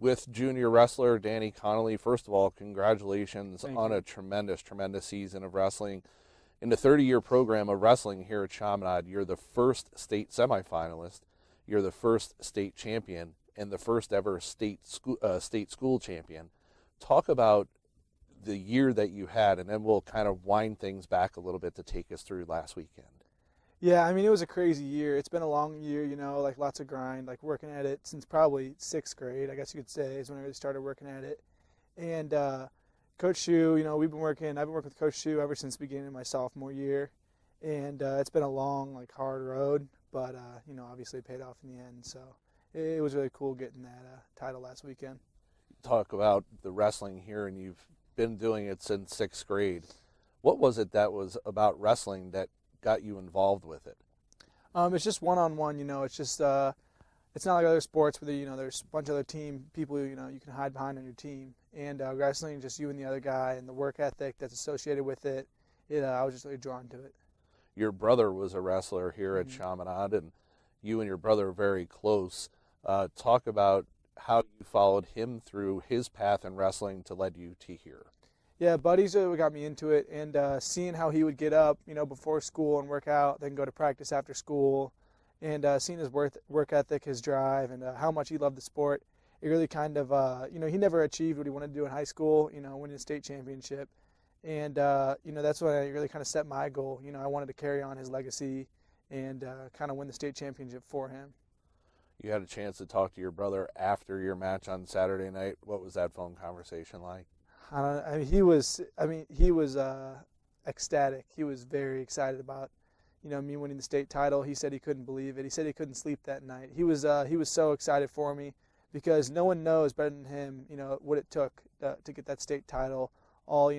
with junior wrestler Danny Conley. First of all, congratulations Thank on you. a tremendous season of wrestling. In the 30-year program of wrestling here at Chaminade, you're the first state semifinalist, you're the first state champion, and the first ever state school champion. Talk about the year that you had, and then we'll kind of wind things back a little bit to take us through last weekend. Yeah, I mean, it was a crazy year. It's been a long year, like lots of grind, like working at it since probably sixth grade, I guess you could say, is when I really started working at it. And Coach Shu, I've been working with Coach Shu ever since the beginning of my sophomore year. And it's been a long, hard road, but, obviously it paid off in the end. So it was really cool getting that title last weekend. Talk about the wrestling here, and you've been doing it since sixth grade. What was it that was about wrestling that got you involved with it? It's just one-on-one, it's just it's not like other sports where there's a bunch of other team people you can hide behind on your team. And wrestling, just you and the other guy, and the work ethic that's associated with it, I was just really drawn to it. Your brother was a wrestler here at Chaminade, and you and your brother are very close. Talk about how you followed him through his path in wrestling to lead you to here. Yeah, buddies are what got me into it, and seeing how he would get up, before school and work out, then go to practice after school, and seeing his work ethic, his drive, and how much he loved the sport, it really kind of, he never achieved what he wanted to do in high school, winning a state championship, and, that's when I really kind of set my goal. I wanted to carry on his legacy and kind of win the state championship for him. You had a chance to talk to your brother after your match on Saturday night. What was that phone conversation like? He was ecstatic. He was very excited about, me winning the state title. He said he couldn't believe it. He said he couldn't sleep that night. He was so excited for me because no one knows better than him, what it took to get that state title. All,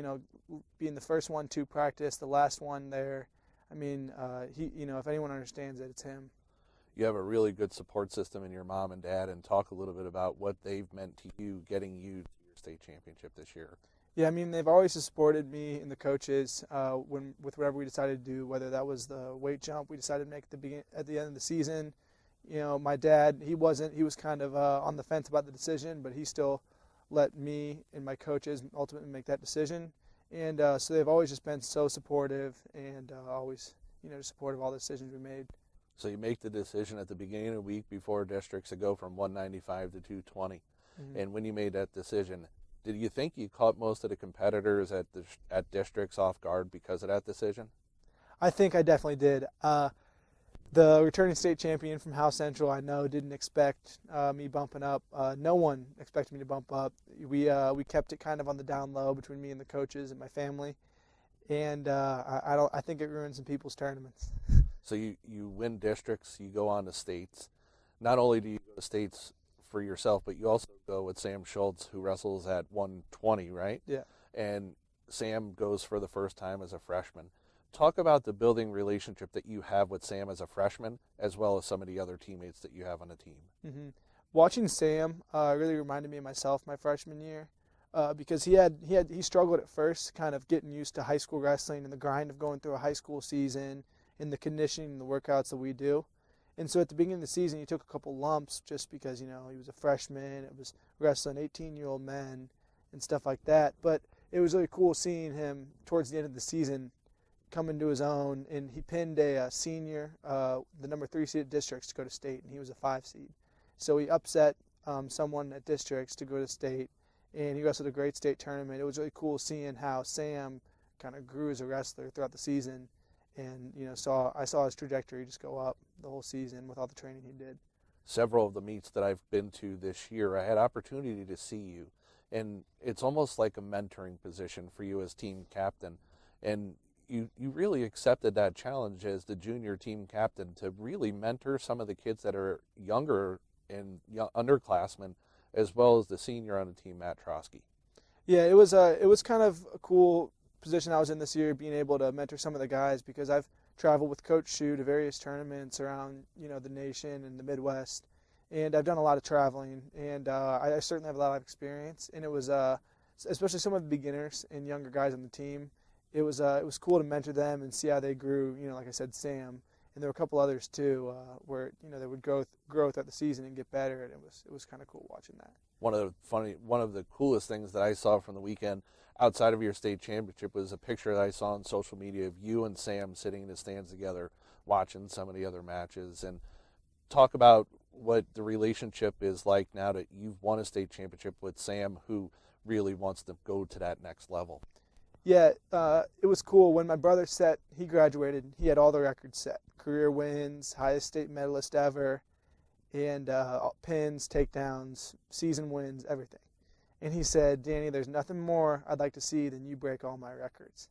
being the first one to practice, the last one there. I mean, if anyone understands it, it's him. You have a really good support system in your mom and dad, and talk a little bit about what they've meant to you getting you to your state championship this year. Yeah, I mean, they've always supported me and the coaches with whatever we decided to do, whether that was the weight jump we decided to make at the end of the season. My dad, he was kind of on the fence about the decision, but he still let me and my coaches ultimately make that decision. And so they've always just been so supportive and always, supportive of all the decisions we made. So you make the decision at the beginning of the week before districts to go from 195 to 220. Mm-hmm. And when you made that decision, did you think you caught most of the competitors at districts off guard because of that decision? I think I definitely did. The returning state champion from Howe Central, I know, didn't expect me bumping up. No one expected me to bump up. We kept it kind of on the down low between me and the coaches and my family, and I think it ruined some people's tournaments. So you win districts, you go on to states. Not only do you go to states for yourself, but you also go with Sam Schultz, who wrestles at 120, right? Yeah. And Sam goes for the first time as a freshman. Talk about the building relationship that you have with Sam as a freshman, as well as some of the other teammates that you have on the team. Mm-hmm. Watching Sam really reminded me of myself my freshman year, because he struggled at first, kind of getting used to high school wrestling and the grind of going through a high school season and the conditioning and the workouts that we do. And so at the beginning of the season, he took a couple lumps just because, he was a freshman. It was wrestling 18-year-old men and stuff like that. But it was really cool seeing him towards the end of the season come into his own, and he pinned a senior, the number 3 seed at districts to go to state, and he was a 5 seed. So he upset someone at districts to go to state, and he wrestled a great state tournament. It was really cool seeing how Sam kind of grew as a wrestler throughout the season. And, I saw his trajectory just go up the whole season with all the training he did. Several of the meets that I've been to this year, I had opportunity to see you. And it's almost like a mentoring position for you as team captain. And you really accepted that challenge as the junior team captain to really mentor some of the kids that are younger and underclassmen, as well as the senior on the team, Matt Trotsky. Yeah, it was kind of a cool position I was in this year, being able to mentor some of the guys, because I've traveled with Coach Shu to various tournaments around the nation and the Midwest, and I've done a lot of traveling, and I certainly have a lot of experience. And it was especially some of the beginners and younger guys on the team. It was cool to mentor them and see how they grew. Like I said, Sam, and there were a couple others too, where they would grow throughout the season and get better, and it was kind of cool watching that. one of the coolest things that I saw from the weekend outside of your state championship was a picture that I saw on social media of you and Sam sitting in the stands together watching some of the other matches. And talk about what the relationship is like now that you've won a state championship with Sam, who really wants to go to that next level. Yeah, it was cool. When my brother he graduated, he had all the records set. Career wins, highest state medalist ever, and pins, takedowns, season wins, everything. And he said, Danny, there's nothing more I'd like to see than you break all my records.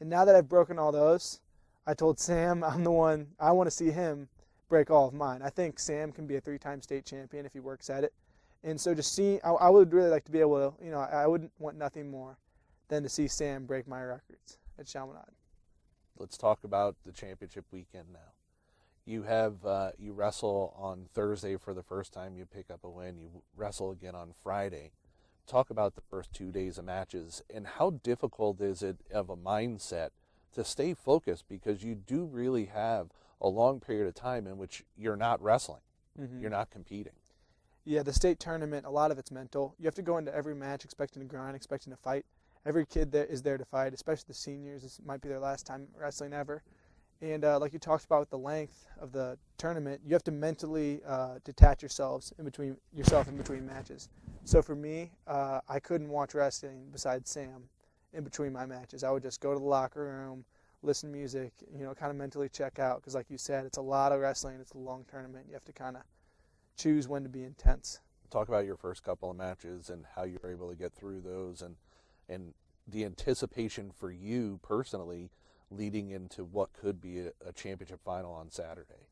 And now that I've broken all those, I told Sam I'm the one, I want to see him break all of mine. I think Sam can be a 3-time state champion if he works at it. And so just I would really like to be able to, I wouldn't want nothing more than to see Sam break my records at Chaminade. Let's talk about the championship weekend now. You wrestle on Thursday for the first time. You pick up a win. You wrestle again on Friday. Talk about the first 2 days of matches and how difficult is it of a mindset to stay focused, because you do really have a long period of time in which you're not wrestling. Mm-hmm. You're not competing. Yeah, the state tournament, a lot of it's mental. You have to go into every match expecting to grind, expecting to fight. Every kid that is there to fight, especially the seniors. This might be their last time wrestling ever. And like you talked about with the length of the tournament, you have to mentally detach yourself in between matches. So for me, I couldn't watch wrestling besides Sam in between my matches. I would just go to the locker room, listen to music, kind of mentally check out. Because like you said, it's a lot of wrestling. It's a long tournament. You have to kind of choose when to be intense. Talk about your first couple of matches and how you were able to get through those, and the anticipation for you personally leading into what could be a championship final on Saturday.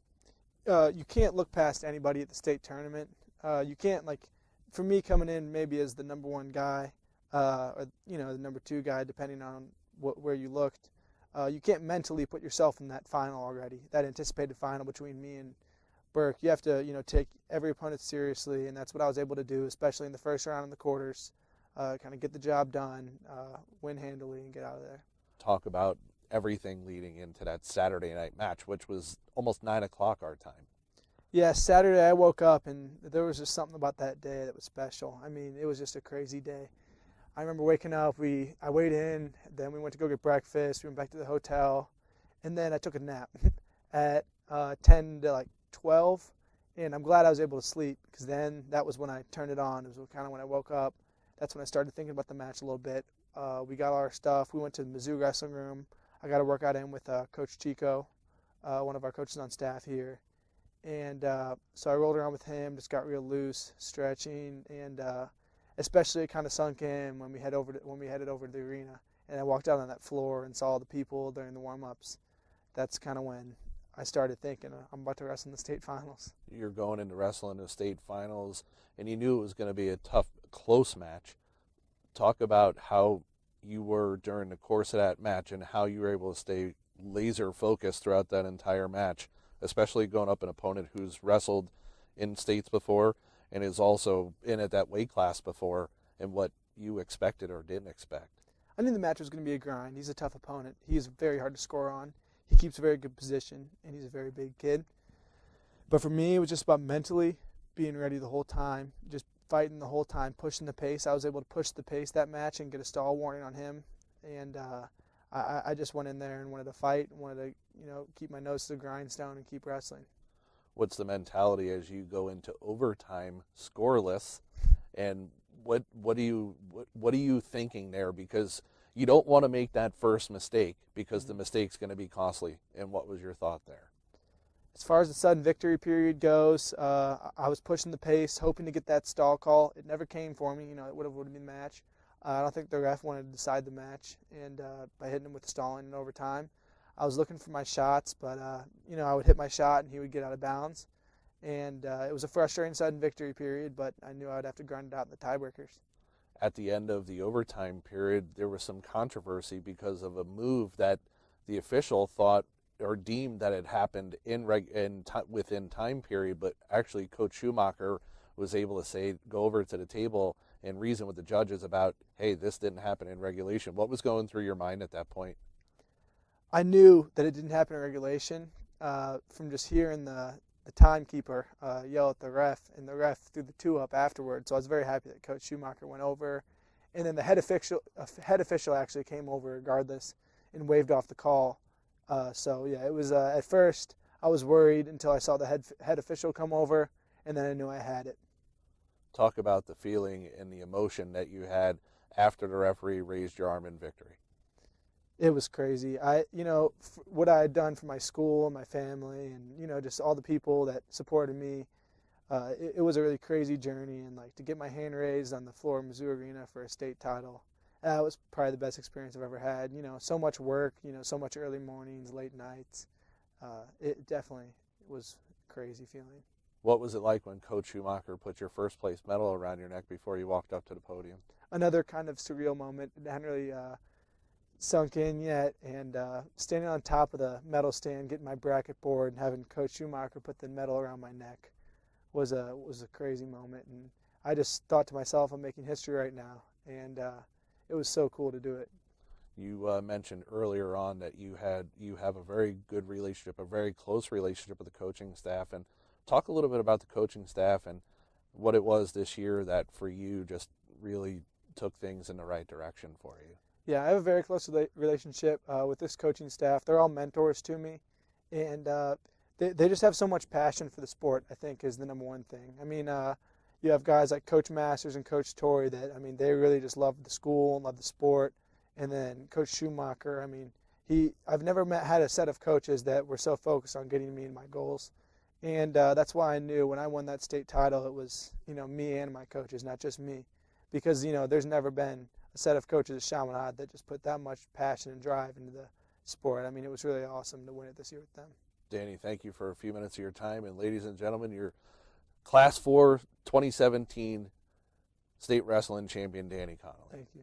You can't look past anybody at the state tournament. You can't, for me coming in maybe as the number one guy, or the number two guy, depending on where you looked, you can't mentally put yourself in that final already, that anticipated final between me and Burke. You have to, take every opponent seriously, and that's what I was able to do, especially in the first round in the quarters. Kind of get the job done, win handily, and get out of there. Talk about everything leading into that Saturday night match, which was almost 9 o'clock our time. Yeah, Saturday I woke up, and there was just something about that day that was special. I mean, it was just a crazy day. I remember waking up, I weighed in, then we went to go get breakfast, we went back to the hotel, and then I took a nap at 10 to 12, and I'm glad I was able to sleep, because then that was when I turned it on. It was kind of when I woke up. That's when I started thinking about the match a little bit. We got all our stuff. We went to the Mizzou wrestling room. I got a workout in with Coach Chico, one of our coaches on staff here. And so I rolled around with him, just got real loose, stretching, and especially it kind of sunk in when we headed over to the arena. And I walked out on that floor and saw all the people during the warm-ups. That's kind of when I started thinking, I'm about to wrestle in the state finals. You're going into wrestling in the state finals, and you knew it was going to be a tough, close match. Talk about how you were during the course of that match and how you were able to stay laser focused throughout that entire match, especially going up an opponent who's wrestled in states before and is also in at that weight class before, and what you expected or didn't expect. I knew the match was going to be a grind. He's a tough opponent. He's very hard to score on. He keeps a very good position, and he's a very big kid. But for me, it was just about mentally being ready the whole time, just fighting the whole time, pushing the pace. I was able to push the pace that match and get a stall warning on him. And I just went in there and wanted to fight, wanted to keep my nose to the grindstone and keep wrestling. What's the mentality as you go into overtime scoreless, and what are you thinking there? Because you don't want to make that first mistake, because the mistake's going to be costly. And what was your thought there? As far as the sudden victory period goes, I was pushing the pace, hoping to get that stall call. It never came for me. It would have been a match. I don't think the ref wanted to decide the match, and by hitting him with the stalling in overtime, I was looking for my shots, but I would hit my shot and he would get out of bounds, and it was a frustrating sudden victory period. But I knew I would have to grind it out in the tiebreakers. At the end of the overtime period, there was some controversy because of a move that the official thought or deemed that it happened within time period, but actually Coach Schumacher was able to say, go over to the table and reason with the judges about, hey, this didn't happen in regulation. What was going through your mind at that point? I knew that it didn't happen in regulation from just hearing the the timekeeper yell at the ref, and the ref threw the 2 up afterwards. So I was very happy that Coach Schumacher went over, and then the head official actually came over regardless and waved off the call. So yeah, it was at first I was worried until I saw the head official come over, and then I knew I had it. Talk about the feeling and the emotion that you had after the referee raised your arm in victory. It was crazy. What I had done for my school and my family, and just all the people that supported me. It was a really crazy journey, and like to get my hand raised on the floor of Mizzou Arena for a state title, that was probably the best experience I've ever had. So much work, so much early mornings, late nights. It definitely was a crazy feeling. What was it like when Coach Schumacher put your first place medal around your neck before you walked up to the podium? Another kind of surreal moment. It hadn't really sunk in yet, and standing on top of the medal stand, getting my bracket board, and having Coach Schumacher put the medal around my neck was a crazy moment. And I just thought to myself, I'm making history right now, and it was so cool to do it. You mentioned earlier on that you have a very good relationship, a very close relationship with the coaching staff, and talk a little bit about the coaching staff and what it was this year that for you just really took things in the right direction for you. Yeah, I have a very close relationship with this coaching staff. They're all mentors to me, and they just have so much passion for the sport, I think, is the number one thing. I mean, you have guys like Coach Masters and Coach Torrey that, I mean, they really just love the school and love the sport. And then Coach Schumacher, I mean, I've never had a set of coaches that were so focused on getting me and my goals. And that's why I knew when I won that state title, it was, me and my coaches, not just me. Because, there's never been a set of coaches at Chaminade that just put that much passion and drive into the sport. I mean, it was really awesome to win it this year with them. Danny, thank you for a few minutes of your time. And ladies and gentlemen, your Class 4 2017 state wrestling champion, Danny Conley. Thank you.